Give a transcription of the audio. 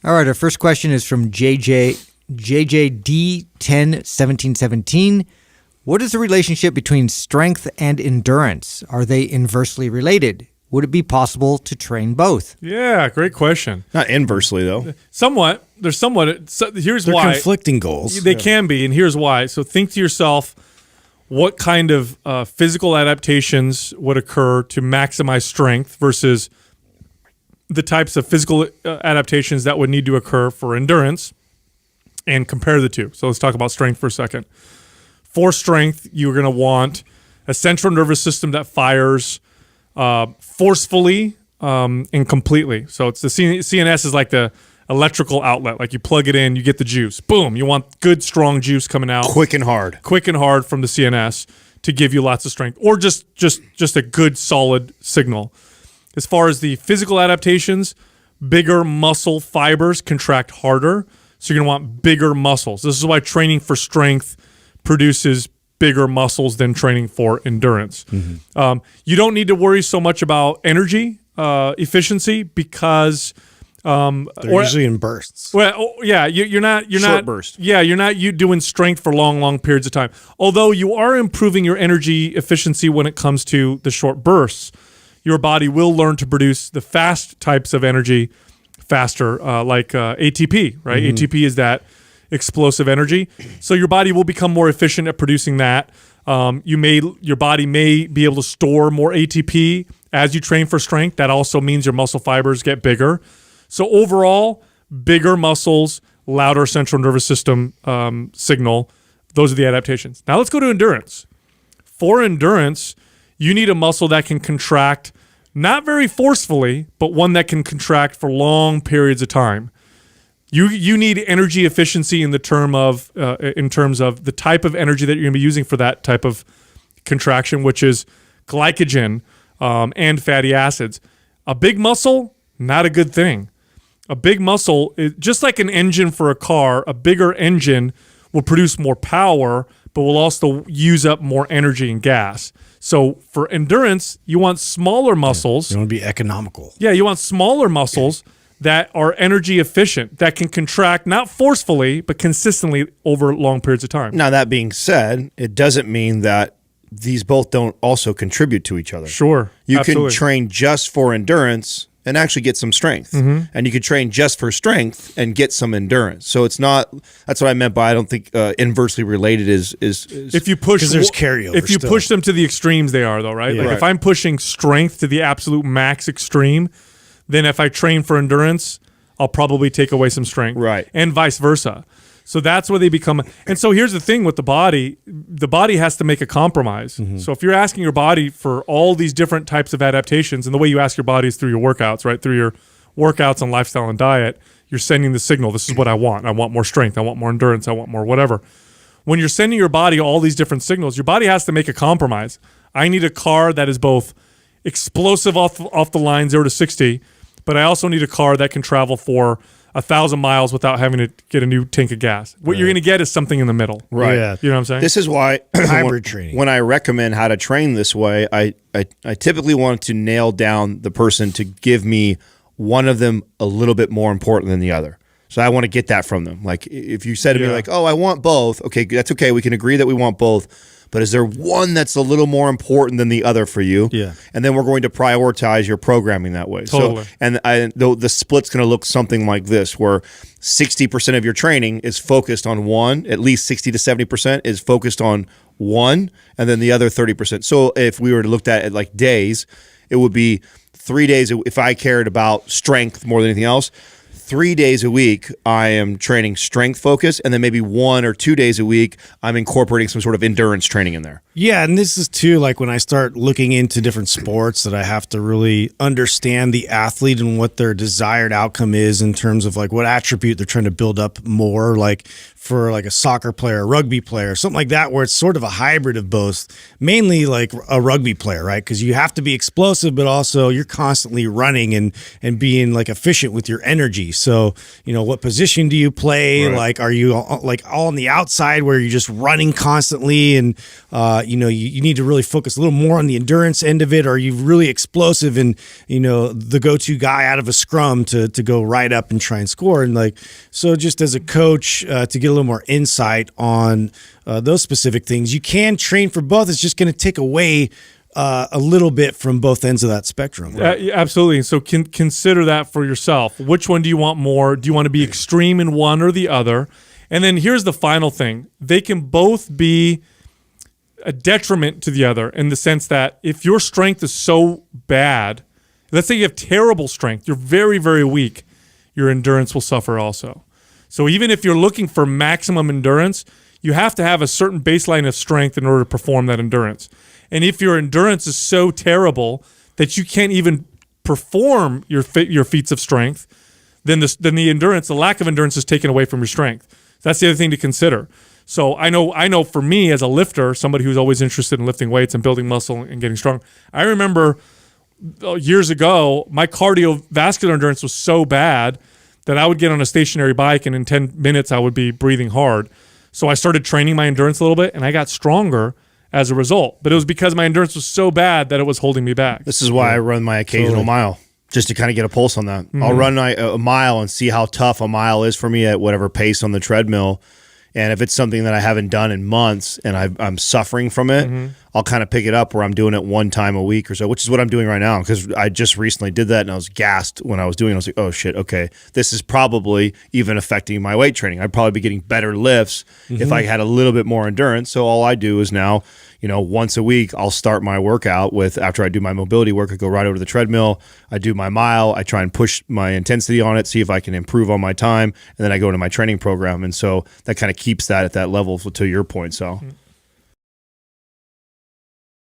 All right, our first question is from JJD101717. What is the relationship between strength and endurance? Are they inversely related? Would it be possible to train both? Yeah, great question. Not inversely, though. Somewhat. Here's They're why. conflicting goals. They can be, and here's why. So think to yourself, what kind of physical adaptations would occur to maximize strength versus the types of physical adaptations that would need to occur for endurance, and compare the two. So let's talk about strength for a second. For strength, you're going to want a central nervous system that fires forcefully and completely. So it's the CNS is like the electrical outlet. Like you plug it in, you get the juice. Boom. You want good, strong juice coming out. Quick and hard from the CNS to give you lots of strength, or just a good, solid signal. As far as the physical adaptations, bigger muscle fibers contract harder. So you're going to want bigger muscles. This is why training for strength produces bigger muscles than training for endurance. Mm-hmm. You don't need to worry so much about energy efficiency because they're usually in bursts. Well, yeah, you're not short burst. Yeah, you're not doing strength for long periods of time. Although you are improving your energy efficiency when it comes to the short bursts. Your body will learn to produce the fast types of energy faster, like ATP, right? Mm-hmm. ATP is that explosive energy. So your body will become more efficient at producing that. Your body may be able to store more ATP as you train for strength. That also means your muscle fibers get bigger. So overall, bigger muscles, louder central nervous system signal. Those are the adaptations. Now let's go to endurance. For endurance, you need a muscle that can contract not very forcefully, but one that can contract for long periods of time. You need energy efficiency in terms of the type of energy that you're going to be using for that type of contraction, which is glycogen and fatty acids. A big muscle, not a good thing. A big muscle, just like an engine for a car, a bigger engine will produce more power, but will also use up more energy and gas. So for endurance, you want smaller muscles. You want to be economical. Yeah, you want smaller muscles that are energy efficient, that can contract not forcefully, but consistently over long periods of time. Now, that being said, it doesn't mean that these both don't also contribute to each other. Sure, You absolutely. can train just for endurance and actually get some strength. Mm-hmm. And you could train just for strength and get some endurance. So it's not, that's what I meant by I don't think inversely related is if you push, because there's carryover. If you push them to the extremes, they are though, right? Yeah. Like if I'm pushing strength to the absolute max extreme, then if I train for endurance, I'll probably take away some strength. Right. And vice versa. So that's where they become. And so here's the thing with the body has to make a compromise. Mm-hmm. So if you're asking your body for all these different types of adaptations, and the way you ask your body is through your workouts, right? Through your workouts and lifestyle and diet, you're sending the signal, this is what I want. I want more strength. I want more endurance. I want more whatever. When you're sending your body all these different signals, your body has to make a compromise. I need a car that is both explosive off the line 0 to 60, but I also need a car that can travel for 1,000 miles without having to get a new tank of gas. What you're going to get is something in the middle. Right. Yeah. You know what I'm saying? This is why hybrid training. When I recommend how to train this way, I typically want to nail down the person to give me one of them a little bit more important than the other. So I want to get that from them. Like if you said to me like, oh, I want both. Okay, that's okay. We can agree that we want both. But is there one that's a little more important than the other for you? Yeah. And then we're going to prioritize your programming that way. Totally. So, and the split's going to look something like this, where 60% of your training is focused on one, at least 60 to 70% is focused on one, and then the other 30%. So if we were to look at it like days, it would be 3 days. If I cared about strength more than anything else, 3 days a week, I am training strength focus, and then maybe 1 or 2 days a week, I'm incorporating some sort of endurance training in there. Yeah, and this is too, like when I start looking into different sports, that I have to really understand the athlete and what their desired outcome is in terms of like what attribute they're trying to build up more, like for like a soccer player, a rugby player, something like that, where it's sort of a hybrid of both, mainly like a rugby player, right? Because you have to be explosive, but also you're constantly running and being like efficient with your energy. So, what position do you play? Right. Like, are you like all on the outside where you're just running constantly and, you need to really focus a little more on the endurance end of it? Or are you really explosive and, the go-to guy out of a scrum to go right up and try and score? And so just as a coach, to get a little more insight on those specific things, you can train for both. It's just going to take away a little bit from both ends of that spectrum. Yeah, absolutely. So consider that for yourself. Which one do you want more? Do you want to be extreme in one or the other? And then here's the final thing. They can both be a detriment to the other in the sense that if your strength is so bad, let's say you have terrible strength, you're very, very weak, your endurance will suffer also. So even if you're looking for maximum endurance, you have to have a certain baseline of strength in order to perform that endurance. And if your endurance is so terrible that you can't even perform your feats of strength, then the endurance, the lack of endurance is taken away from your strength. That's the other thing to consider. So I know for me as a lifter, somebody who's always interested in lifting weights and building muscle and getting strong, I remember years ago, my cardiovascular endurance was so bad that I would get on a stationary bike and in 10 minutes I would be breathing hard. So I started training my endurance a little bit and I got stronger as a result. But it was because my endurance was so bad that it was holding me back. This is why I run my occasional mile, just to kind of get a pulse on that. I'll run a mile and see how tough a mile is for me at whatever pace on the treadmill. And if it's something that I haven't done in months and I'm suffering from it, I'll kind of pick it up where I'm doing it one time a week or so, which is what I'm doing right now because I just recently did that and I was gassed when I was doing it. I was like, oh, shit, okay, this is probably even affecting my weight training. I'd probably be getting better lifts if I had a little bit more endurance. So all I do is now, once a week, I'll start my workout with, after I do my mobility work, I go right over to the treadmill, I do my mile, I try and push my intensity on it, see if I can improve on my time, and then I go into my training program. And so that kind of keeps that at that level to your point. So